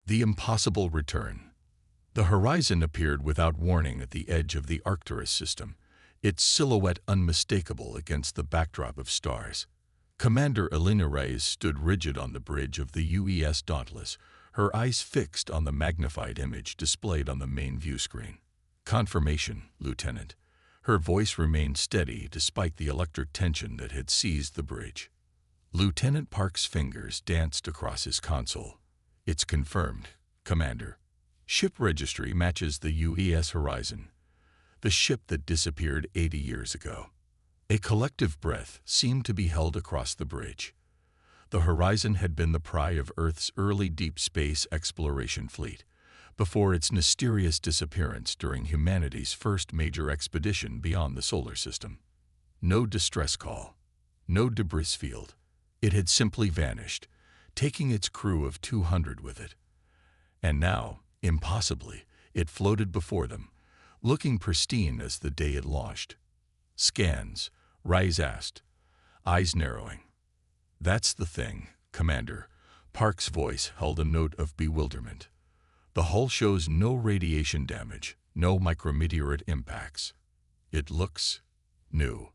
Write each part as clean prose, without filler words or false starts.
The impossible return. The horizon appeared without warning at the edge of the Arcturus system, its silhouette unmistakable against the backdrop of stars. Commander Elena Reyes stood rigid on the bridge of the UES Dauntless, her eyes fixed on the magnified image displayed on the main view screen. "Confirmation, Lieutenant." Her voice remained steady despite the electric tension that had seized the bridge. Lieutenant Park's fingers danced across his console. "It's confirmed, Commander. Ship registry matches the UES Horizon, the ship that disappeared 80 years ago." A collective breath seemed to be held across the bridge. The Horizon had been the pride of Earth's early deep space exploration fleet, before its mysterious disappearance during humanity's first major expedition beyond the solar system. No distress call, no debris field. It had simply vanished, taking its crew of 200 with it. And now, impossibly, it floated before them, looking pristine as the day it launched. "Scans," Reyes asked, eyes narrowing. "That's the thing, Commander." Park's voice held a note of bewilderment. "The hull shows no radiation damage, no micrometeorite impacts. It looks new.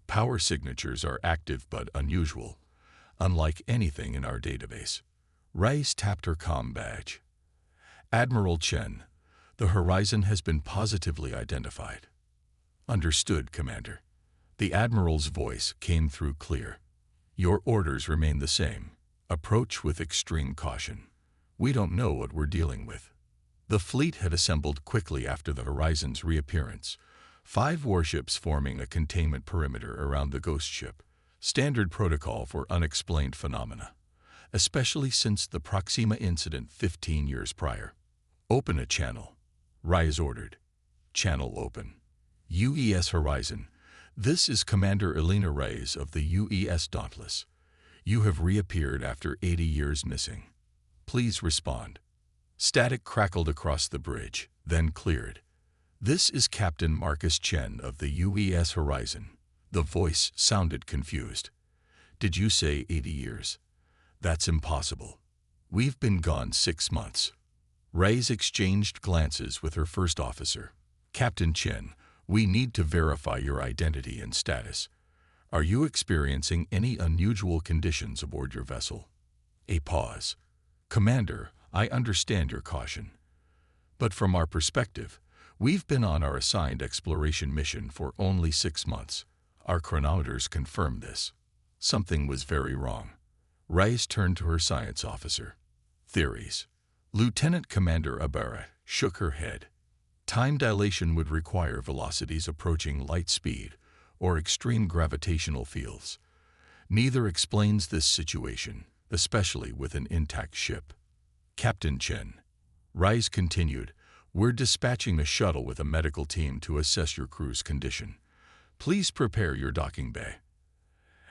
Power signatures are active but unusual, unlike anything in our database." Reyes tapped her comm badge. "Admiral Chen, the Horizon has been positively identified." "Understood, Commander." The Admiral's voice came through clear. "Your orders remain the same. Approach with extreme caution. We don't know what we're dealing with." The fleet had assembled quickly after the Horizon's reappearance, 5 warships forming a containment perimeter around the ghost ship, standard protocol for unexplained phenomena, especially since the Proxima incident 15 years prior. "Open a channel," Reyes ordered. "Channel open. UES Horizon. This is Commander Elena Reyes of the UES Dauntless. You have reappeared after 80 years missing. Please respond." Static crackled across the bridge, then cleared. "This is Captain Marcus Chen of the UES Horizon." The voice sounded confused. "Did you say 80 years? That's impossible. We've been gone 6 months." Reyes exchanged glances with her first officer. "Captain Chen, we need to verify your identity and status. Are you experiencing any unusual conditions aboard your vessel?" A pause. "Commander, I understand your caution. But from our perspective, we've been on our assigned exploration mission for only 6 months. Our chronometers confirm this." Something was very wrong. Reyes turned to her science officer. "Theories." Lieutenant Commander Ibarra shook her head. "Time dilation would require velocities approaching light speed or extreme gravitational fields. Neither explains this situation, especially with an intact ship." "Captain Chen," Reyes continued, "we're dispatching a shuttle with a medical team to assess your crew's condition. Please prepare your docking bay."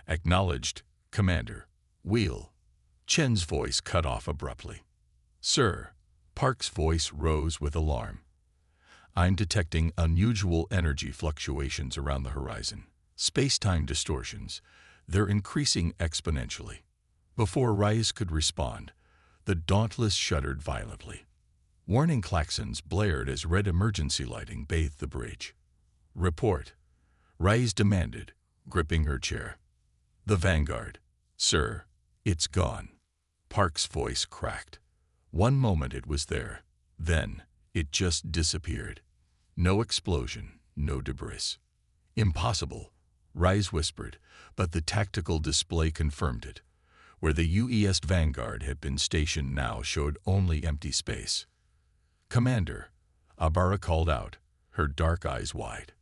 "Acknowledged, Commander." "Wheel." Chen's voice cut off abruptly. "Sir." Park's voice rose with alarm. "I'm detecting unusual energy fluctuations around the horizon. Space-time distortions. They're increasing exponentially." Before Reyes could respond, the Dauntless shuddered violently. Warning klaxons blared as red emergency lighting bathed the bridge. "Report," Reyes demanded, gripping her chair. "The Vanguard." "Sir, it's gone." Park's voice cracked. "One moment it was there. Then it just disappeared. No explosion, no debris." "Impossible," Reyes whispered, but the tactical display confirmed it. Where the UES Vanguard had been stationed now showed only empty space. "Commander," Ibarra called out, her dark eyes wide.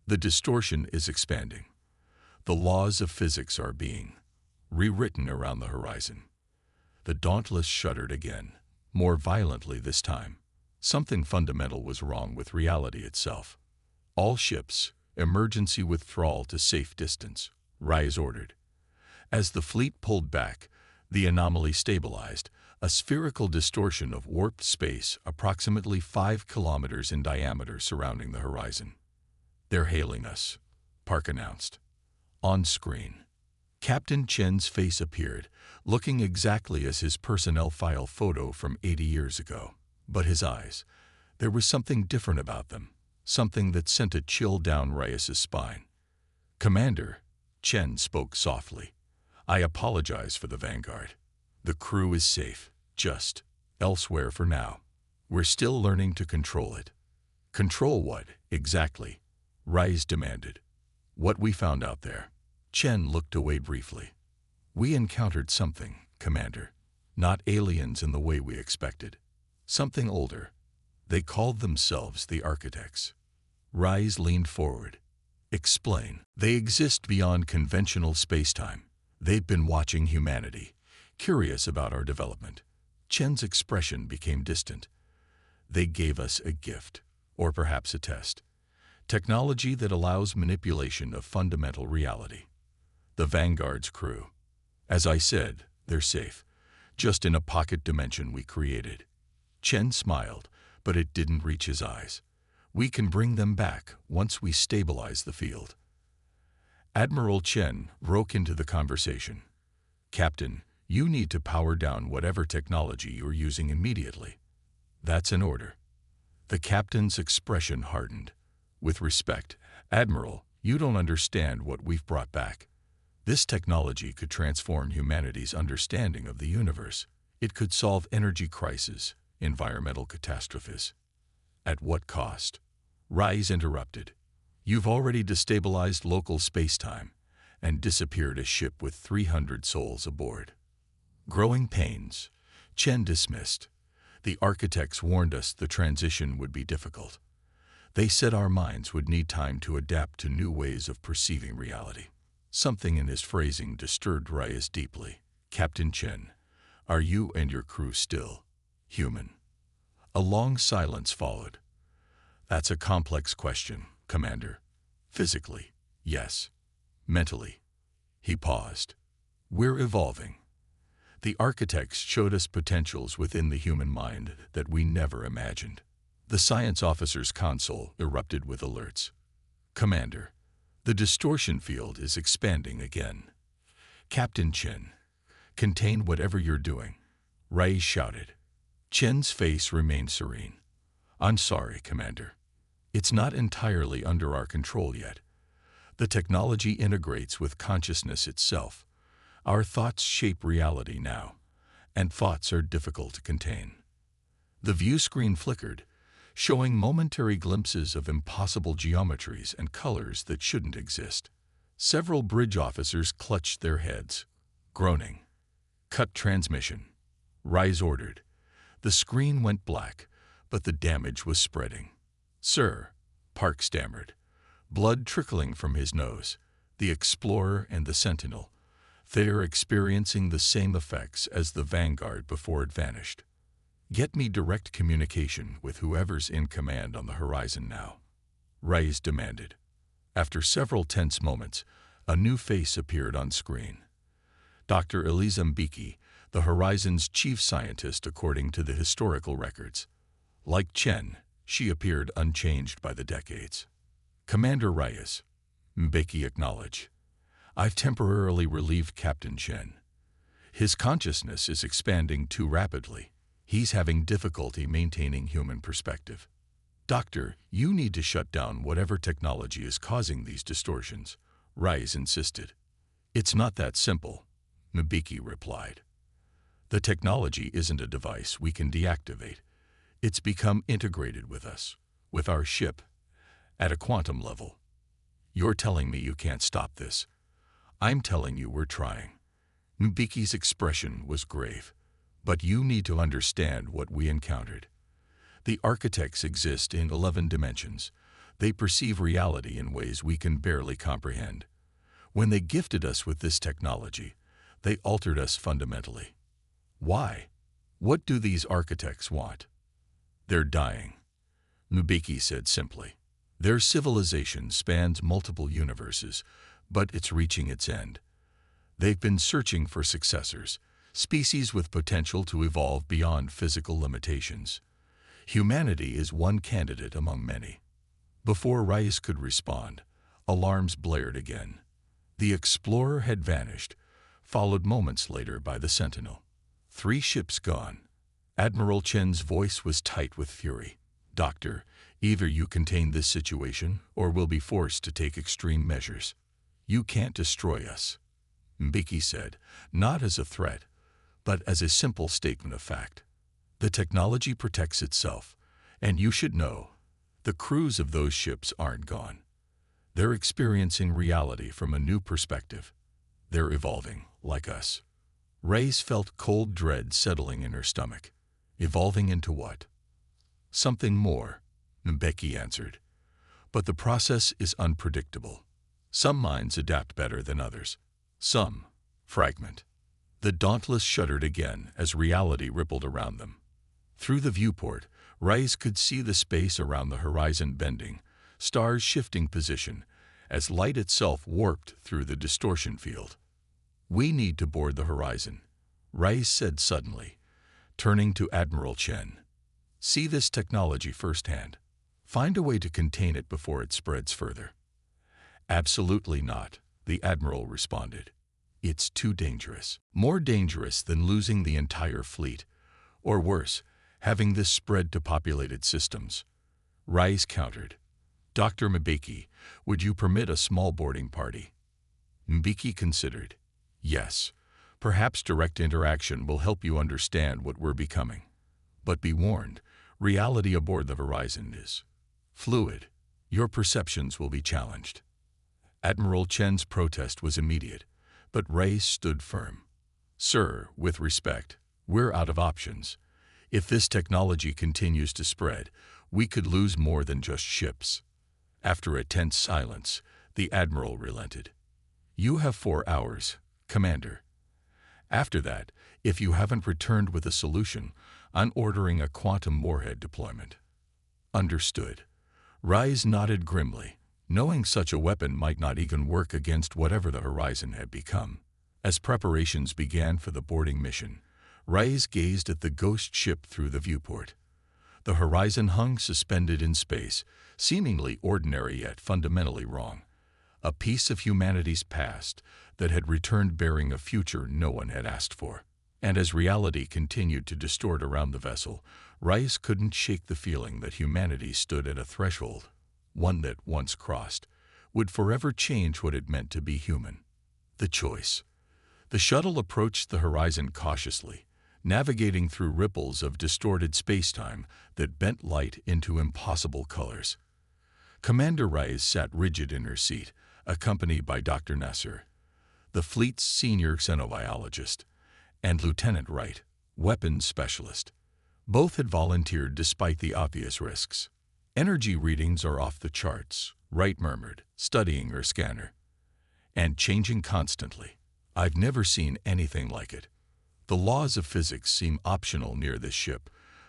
"The distortion is expanding. The laws of physics are being rewritten around the horizon." The Dauntless shuddered again, more violently this time. Something fundamental was wrong with reality itself. "All ships, emergency withdrawal to safe distance," Reyes ordered. As the fleet pulled back, the anomaly stabilized, a spherical distortion of warped space approximately 5 kilometers in diameter surrounding the horizon. "They're hailing us," Park announced. On screen. Captain Chen's face appeared, looking exactly as his personnel file photo from 80 years ago. But his eyes, there was something different about them, something that sent a chill down Reyes's spine. "Commander," Chen spoke softly, "I apologize for the Vanguard. The crew is safe, just elsewhere for now. We're still learning to control it." "Control what, exactly?" Reyes demanded. "What we found out there." Chen looked away briefly. "We encountered something, Commander. Not aliens in the way we expected. Something older. They called themselves the Architects." Reyes leaned forward. "Explain." "They exist beyond conventional space-time. They've been watching humanity, curious about our development." Chen's expression became distant. "They gave us a gift, or perhaps a test. Technology that allows manipulation of fundamental reality. The Vanguard's crew. As I said, they're safe, just in a pocket dimension we created." Chen smiled, but it didn't reach his eyes. "We can bring them back once we stabilize the field." Admiral Chen broke into the conversation. "Captain, you need to power down whatever technology you're using immediately." "That's an order." The captain's expression hardened. "With respect, Admiral, you don't understand what we've brought back. This technology could transform humanity's understanding of the universe. It could solve energy crises, environmental catastrophes." "At what cost?" Reyes interrupted. "You've already destabilized local space-time and disappeared a ship with 300 souls aboard." "Growing pains," Chen dismissed. "The Architects warned us the transition would be difficult. They said our minds would need time to adapt to new ways of perceiving reality." Something in his phrasing disturbed Reyes deeply. "Captain Chen, are you and your crew still human?" A long silence followed. "That's a complex question, Commander. Physically, yes. Mentally." He paused. "We're evolving. The Architects showed us potentials within the human mind that we never imagined." The science officer's console erupted with alerts. "Commander, the distortion field is expanding again." "Captain Chen, contain whatever you're doing," Reyes shouted. Chen's face remained serene. "I'm sorry, Commander. It's not entirely under our control yet. The technology integrates with consciousness itself. Our thoughts shape reality now, and thoughts are difficult to contain." The view screen flickered, showing momentary glimpses of impossible geometries and colors that shouldn't exist. Several bridge officers clutched their heads, groaning. "Cut transmission," Reyes ordered. The screen went black, but the damage was spreading. "Sir," Park stammered, blood trickling from his nose. "The Explorer and the Sentinel. They're experiencing the same effects as the Vanguard before it vanished. Get me direct communication with whoever's in command on the horizon now," Reyes demanded. After several tense moments, a new face appeared on screen. Dr. Eliza Mbeki, the Horizon's chief scientist according to the historical records. Like Chen, she appeared unchanged by the decades. "Commander Reyes," Mbeki acknowledged. "I've temporarily relieved Captain Chen. His consciousness is expanding too rapidly. He's having difficulty maintaining human perspective." "Doctor, you need to shut down whatever technology is causing these distortions," Reyes insisted. "It's not that simple," Mbeki replied. "The technology isn't a device we can deactivate. It's become integrated with us, with our ship, at a quantum level. You're telling me you can't stop this. I'm telling you we're trying." Mbeki's expression was grave. "But you need to understand what we encountered. The Architects exist in 11 dimensions. They perceive reality in ways we can barely comprehend. When they gifted us with this technology, they altered us fundamentally. Why? What do these Architects want?" "They're dying," Mbeki said simply. "Their civilization spans multiple universes, but it's reaching its end. They've been searching for successors, species with potential to evolve beyond physical limitations. Humanity is one candidate among many." Before Reyes could respond, alarms blared again. The explorer had vanished, followed moments later by the sentinel. 3 ships gone. Admiral Chen's voice was tight with fury. Doctor, either you contain this situation or we'll be forced to take extreme measures. You can't destroy us, Mbiki said, not as a threat, but as a simple statement of fact. The technology protects itself, and you should know, the crews of those ships aren't gone. They're experiencing reality from a new perspective. They're evolving, like us. Reyes felt cold dread settling in her stomach. Evolving into what? Something more, Mbeki answered. But the process is unpredictable. Some minds adapt better than others. Some fragment. The Dauntless shuddered again as reality rippled around them. Through the viewport, Reyes could see the space around the horizon bending, stars shifting position, as light itself warped through the distortion field. We need to board the horizon, Reyes said suddenly, turning to Admiral Chen. See this technology firsthand. Find a way to contain it before it spreads further. Absolutely not, the Admiral responded. It's too dangerous. More dangerous than losing the entire fleet, or worse, having this spread to populated systems. Reyes countered. Dr. Mbeki, would you permit a small boarding party? Mbeki considered. Yes, perhaps direct interaction will help you understand what we're becoming. But be warned, reality aboard the horizon is fluid. Your perceptions will be challenged. Admiral Chen's protest was immediate, but Reyes stood firm. Sir, with respect, we're out of options. If this technology continues to spread, we could lose more than just ships. After a tense silence, the Admiral relented. You have 4 hours, Commander. After that, if you haven't returned with a solution, I'm ordering a quantum warhead deployment. Understood. Reyes nodded grimly, knowing such a weapon might not even work against whatever the horizon had become. As preparations began for the boarding mission, Reyes gazed at the ghost ship through the viewport. The horizon hung suspended in space, seemingly ordinary yet fundamentally wrong. A piece of humanity's past that had returned bearing a future no one had asked for. And as reality continued to distort around the vessel, Reyes couldn't shake the feeling that humanity stood at a threshold, one that, once crossed, would forever change what it meant to be human. The choice. The shuttle approached the horizon cautiously, navigating through ripples of distorted spacetime that bent light into impossible colors. Commander Reyes sat rigid in her seat, accompanied by Dr. Nasser, the fleet's senior xenobiologist, and Lieutenant Wright, weapons specialist. Both had volunteered despite the obvious risks. Energy readings are off the charts, Wright murmured, studying her scanner. And changing constantly. I've never seen anything like it. The laws of physics seem optional near this ship,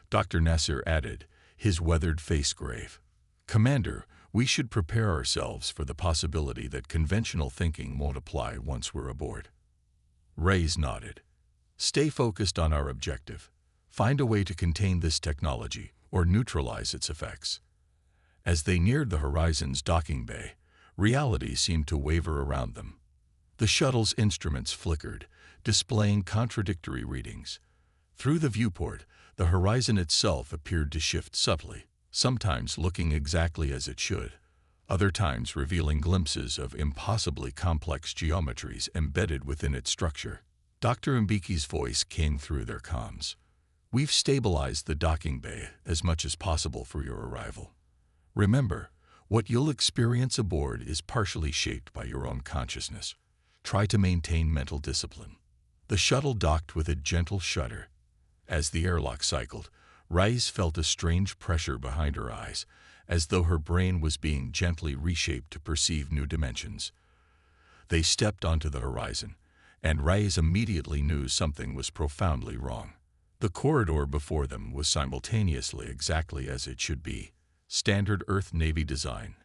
Dr. Nasser added, his weathered face grave. Commander, we should prepare ourselves for the possibility that conventional thinking won't apply once we're aboard. Reyes nodded. Stay focused on our objective. Find a way to contain this technology or neutralize its effects. As they neared the horizon's docking bay, reality seemed to waver around them. The shuttle's instruments flickered, displaying contradictory readings. Through the viewport, the horizon itself appeared to shift subtly, sometimes looking exactly as it should, other times revealing glimpses of impossibly complex geometries embedded within its structure. Dr. Mbiki's voice came through their comms. We've stabilized the docking bay as much as possible for your arrival. Remember, what you'll experience aboard is partially shaped by your own consciousness. Try to maintain mental discipline. The shuttle docked with a gentle shudder. As the airlock cycled, Reyes felt a strange pressure behind her eyes, as though her brain was being gently reshaped to perceive new dimensions. They stepped onto the horizon, and Reyes immediately knew something was profoundly wrong. The corridor before them was simultaneously exactly as it should be. Standard Earth-Navy design,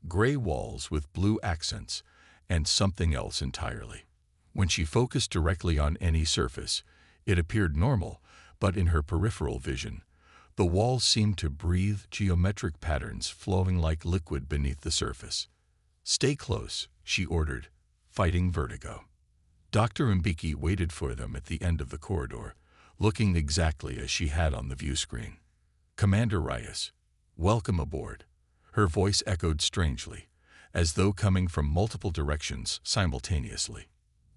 gray walls with blue accents, and something else entirely. When she focused directly on any surface, it appeared normal, but in her peripheral vision, the walls seemed to breathe geometric patterns flowing like liquid beneath the surface. Stay close, she ordered, fighting vertigo. Dr. Mbiki waited for them at the end of the corridor, looking exactly as she had on the view screen. "Commander Reyes, welcome aboard." Her voice echoed strangely, as though coming from multiple directions simultaneously.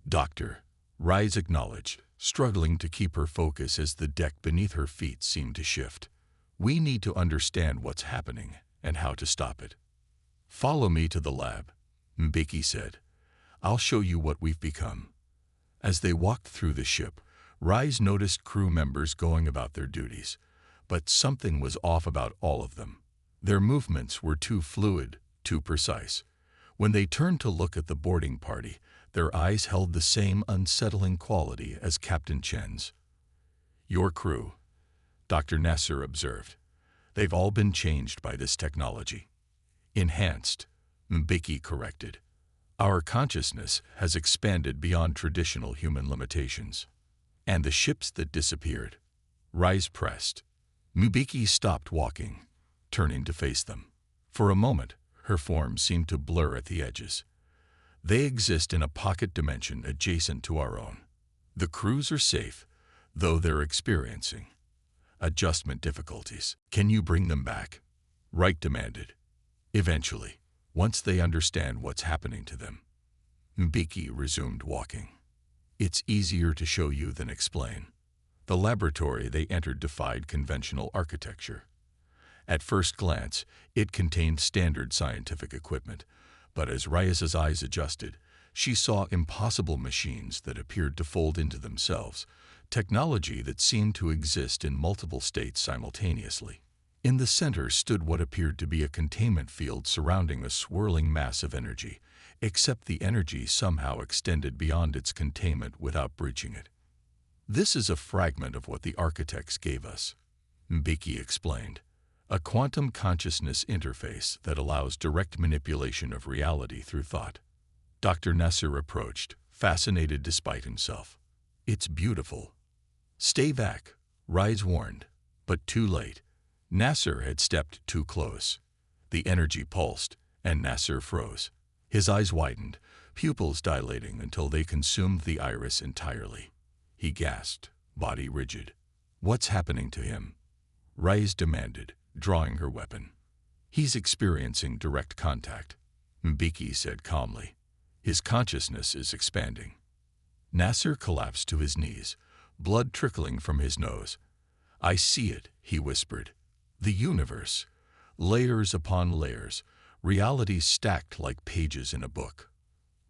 "Doctor," Reyes acknowledged, struggling to keep her focus as the deck beneath her feet seemed to shift. "We need to understand what's happening and how to stop it." "Follow me to the lab," Mbiki said. "I'll show you what we've become." As they walked through the ship, Reyes noticed crew members going about their duties, but something was off about all of them. Their movements were too fluid, too precise. When they turned to look at the boarding party, their eyes held the same unsettling quality as Captain Chen's. "Your crew," Dr. Nasser observed. "They've all been changed by this technology." "Enhanced," Mbiki corrected. "Our consciousness has expanded beyond traditional human limitations." "And the ships that disappeared?" Reyes pressed. Mbiki stopped walking, turning to face them. For a moment, her form seemed to blur at the edges. "They exist in a pocket dimension adjacent to our own. The crews are safe, though they're experiencing adjustment difficulties." "Can you bring them back?" Wright demanded. "Eventually, once they understand what's happening to them." Mbiki resumed walking. "It's easier to show you than explain." The laboratory they entered defied conventional architecture. At first glance, it contained standard scientific equipment, but as Reyes's eyes adjusted, she saw impossible machines that appeared to fold into themselves, technology that seemed to exist in multiple states simultaneously. In the center stood what appeared to be a containment field surrounding a swirling mass of energy, except the energy somehow extended beyond its containment without breaching it. "This is a fragment of what the architects gave us," Mbiki explained. "A quantum consciousness interface that allows direct manipulation of reality through thought." Dr. Nasser approached, fascinated despite himself. "It's beautiful." "Stay back," Reyes warned, but too late. Nasser had stepped too close. The energy pulsed, and Nasser froze. His eyes widened, pupils dilating until they consumed the iris entirely. He gasped, body rigid. "What's happening to him?" Reyes demanded, drawing her weapon. "He's experiencing direct contact," Mbiki said calmly. "His consciousness is expanding." Nasser collapsed to his knees, blood trickling from his nose. "I see it," he whispered. "The universe. Layers upon layers, reality stacked like pages in a book."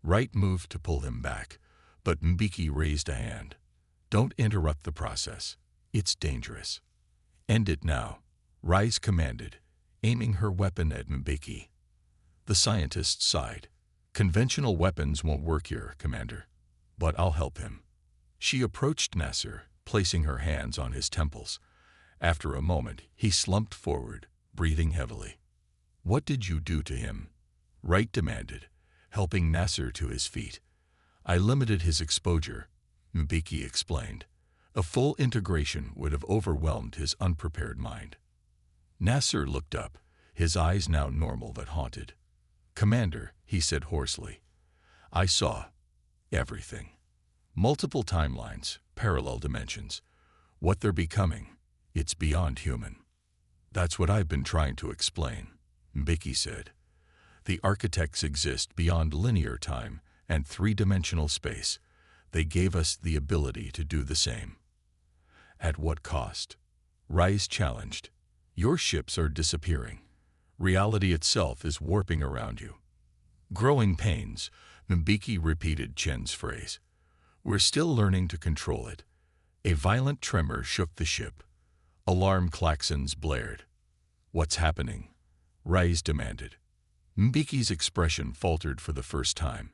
Wright moved to pull him back, but Mbiki raised a hand. "Don't interrupt the process. It's dangerous." "End it now," Reyes commanded, aiming her weapon at Mbiki. The scientist sighed. "Conventional weapons won't work here, Commander, but I'll help him." She approached Nasser, placing her hands on his temples. After a moment, he slumped forward, breathing heavily. "What did you do to him?" Wright demanded, helping Nasser to his feet. "I limited his exposure," Mbiki explained. "A full integration would have overwhelmed his unprepared mind." Nasser looked up, his eyes now normal but haunted. "Commander," he said hoarsely, "I saw everything. Multiple timelines, parallel dimensions. What they're becoming, it's beyond human." "That's what I've been trying to explain," Mbiki said. "The architects exist beyond linear time and three-dimensional space. They gave us the ability to do the same." "At what cost?" Reyes challenged. "Your ships are disappearing. Reality itself is warping around you." "Growing pains," Mbiki repeated Chen's phrase. "We're still learning to control it." A violent tremor shook the ship. Alarm klaxons blared. "What's happening?" Reyes demanded. Mbiki's expression faltered for the first time.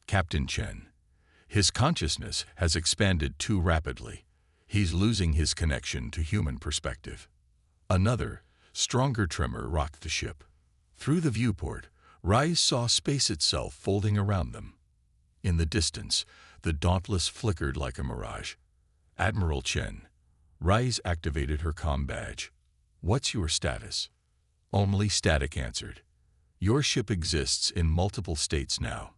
"Captain Chen. His consciousness has expanded too rapidly. He's losing his connection to human perspective." Another, stronger tremor rocked the ship. Through the viewport, Reyes saw space itself folding around them. In the distance, the Dauntless flickered like a mirage. "Admiral Chen." Reyes activated her comm badge. "What's your status?" Only static answered. "Your ship exists in multiple states now."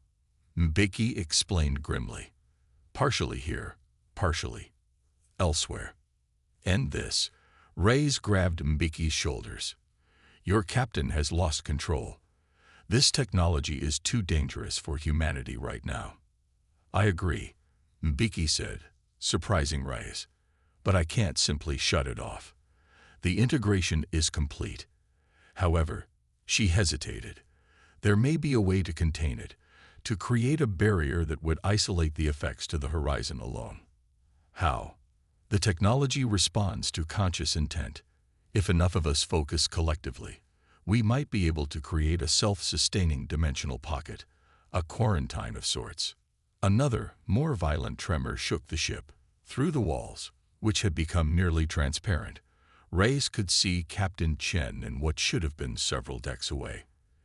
Mbeki explained grimly. Partially here, partially elsewhere. End this. Reyes grabbed Mbeki's shoulders. Your captain has lost control. This technology is too dangerous for humanity right now. I agree, Mbeki said, surprising Reyes. But I can't simply shut it off. The integration is complete. However, she hesitated. There may be a way to contain it, to create a barrier that would isolate the effects to the horizon alone. How? The technology responds to conscious intent. If enough of us focus collectively, we might be able to create a self-sustaining dimensional pocket, a quarantine of sorts. Another, more violent tremor shook the ship. Through the walls, which had become nearly transparent, Reyes could see Captain Chen in what should have been several decks away.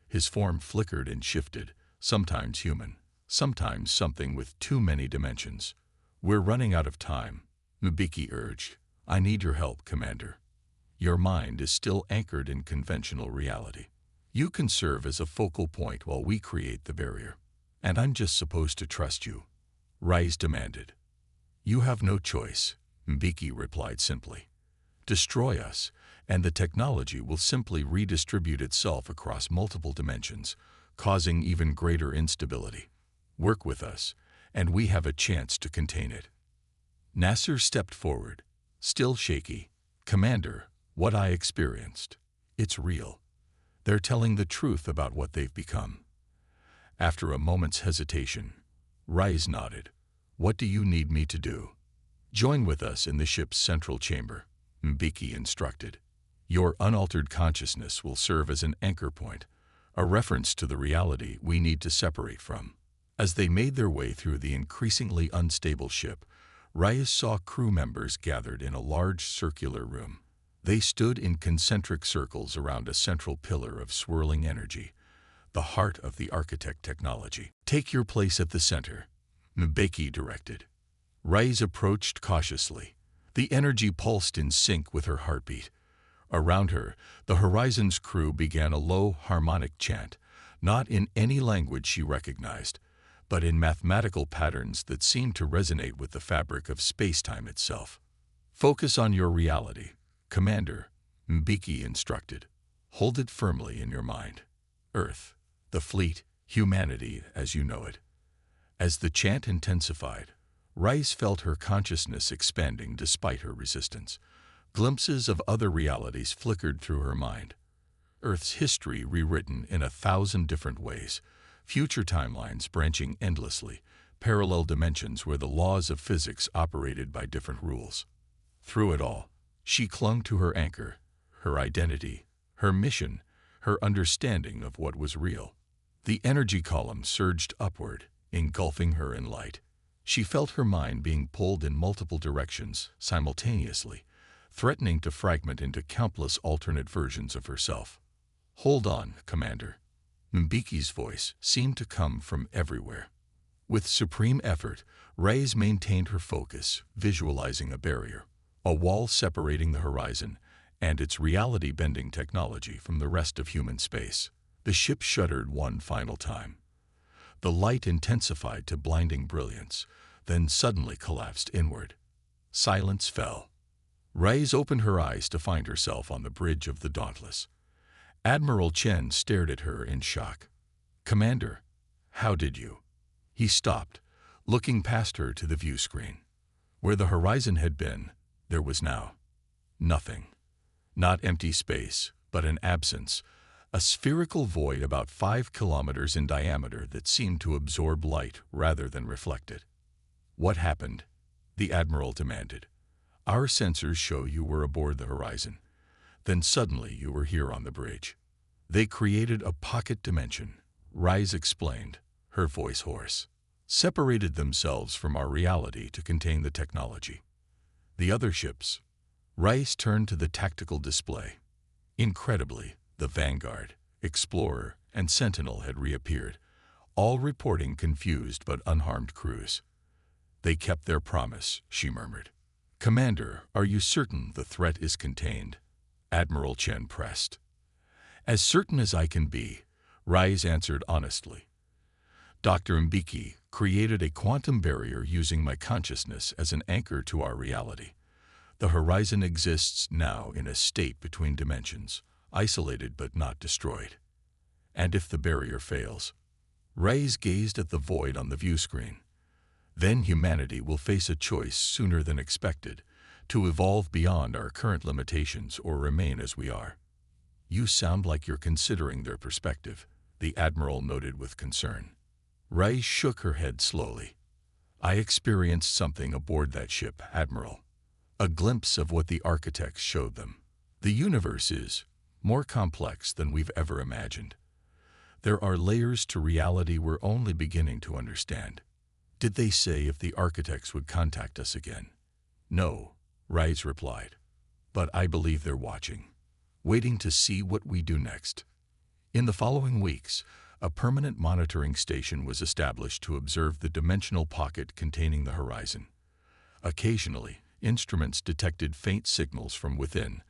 His form flickered and shifted, sometimes human, sometimes something with too many dimensions. We're running out of time, Mbeki urged. I need your help, Commander. Your mind is still anchored in conventional reality. You can serve as a focal point while we create the barrier. And I'm just supposed to trust you, Reyes demanded. You have no choice, Mbeki replied simply. Destroy us, and the technology will simply redistribute itself across multiple dimensions, causing even greater instability. Work with us, and we have a chance to contain it. Nasser stepped forward, still shaky. Commander, what I experienced, it's real. They're telling the truth about what they've become. After a moment's hesitation, Reyes nodded. What do you need me to do? Join with us in the ship's central chamber, Mbeki instructed. Your unaltered consciousness will serve as an anchor point, a reference to the reality we need to separate from. As they made their way through the increasingly unstable ship, Reyes saw crew members gathered in a large circular room. They stood in concentric circles around a central pillar of swirling energy, the heart of the architect technology. Take your place at the center, Mbeki directed. Reyes approached cautiously. The energy pulsed in sync with her heartbeat. Around her, the Horizon's crew began a low, harmonic chant, not in any language she recognized, but in mathematical patterns that seemed to resonate with the fabric of space-time itself. Focus on your reality, Commander, Mbeki instructed. Hold it firmly in your mind. Earth, the fleet, humanity as you know it. As the chant intensified, Reyes felt her consciousness expanding despite her resistance. Glimpses of other realities flickered through her mind. Earth's history rewritten in 1,000 different ways, future timelines branching endlessly, parallel dimensions where the laws of physics operated by different rules. Through it all, she clung to her anchor, her identity, her mission, her understanding of what was real. The energy column surged upward, engulfing her in light. She felt her mind being pulled in multiple directions simultaneously, threatening to fragment into countless alternate versions of herself. Hold on, Commander. Mbeki's voice seemed to come from everywhere. With supreme effort, Reyes maintained her focus, visualizing a barrier, a wall separating the horizon and its reality-bending technology from the rest of human space. The ship shuddered one final time. The light intensified to blinding brilliance, then suddenly collapsed inward. Silence fell. Reyes opened her eyes to find herself on the bridge of the Dauntless. Admiral Chen stared at her in shock. Commander, how did you? He stopped, looking past her to the view screen. Where the horizon had been, there was now nothing. Not empty space, but an absence, a spherical void about 5 kilometers in diameter that seemed to absorb light rather than reflect it. What happened? The Admiral demanded. Our sensors show you were aboard the horizon. Then suddenly you were here on the bridge. They created a pocket dimension, Reyes explained, her voice hoarse. Separated themselves from our reality to contain the technology. The other ships. Reyes turned to the tactical display. Incredibly, the Vanguard, Explorer, and Sentinel had reappeared, all reporting confused but unharmed crews. They kept their promise, she murmured. Commander, are you certain the threat is contained? Admiral Chen pressed. As certain as I can be, Reyes answered honestly. Dr. Mbeki created a quantum barrier using my consciousness as an anchor to our reality. The horizon exists now in a state between dimensions, isolated but not destroyed. And if the barrier fails? Reyes gazed at the void on the view screen. Then humanity will face a choice sooner than expected, to evolve beyond our current limitations or remain as we are. You sound like you're considering their perspective, the Admiral noted with concern. Reyes shook her head slowly. I experienced something aboard that ship, Admiral. A glimpse of what the architects showed them. The universe is more complex than we've ever imagined. There are layers to reality we're only beginning to understand. Did they say if the architects would contact us again? No, Reyes replied. But I believe they're watching, waiting to see what we do next. In the following weeks, a permanent monitoring station was established to observe the dimensional pocket containing the horizon. Occasionally, instruments detected faint signals from within,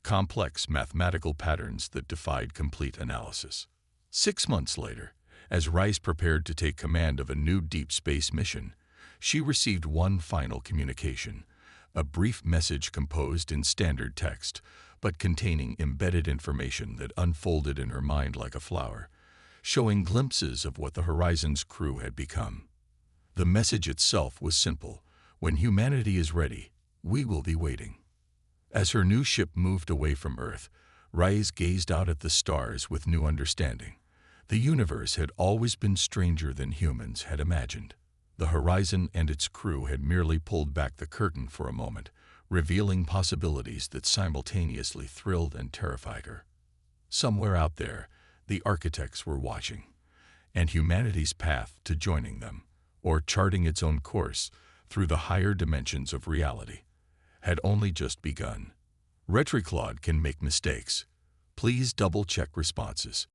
complex mathematical patterns that defied complete analysis. 6 months later, as Reyes prepared to take command of a new deep space mission, she received one final communication, a brief message composed in standard text, but containing embedded information that unfolded in her mind like a flower, showing glimpses of what the Horizon's crew had become. The message itself was simple: when humanity is ready, we will be waiting. As her new ship moved away from Earth, Reyes gazed out at the stars with new understanding. The universe had always been stranger than humans had imagined. The Horizon and its crew had merely pulled back the curtain for a moment, revealing possibilities that simultaneously thrilled and terrified her. Somewhere out there, the architects were watching, and humanity's path to joining them, or charting its own course through the higher dimensions of reality, had only just begun. Retriclaude can make mistakes. Please double-check responses.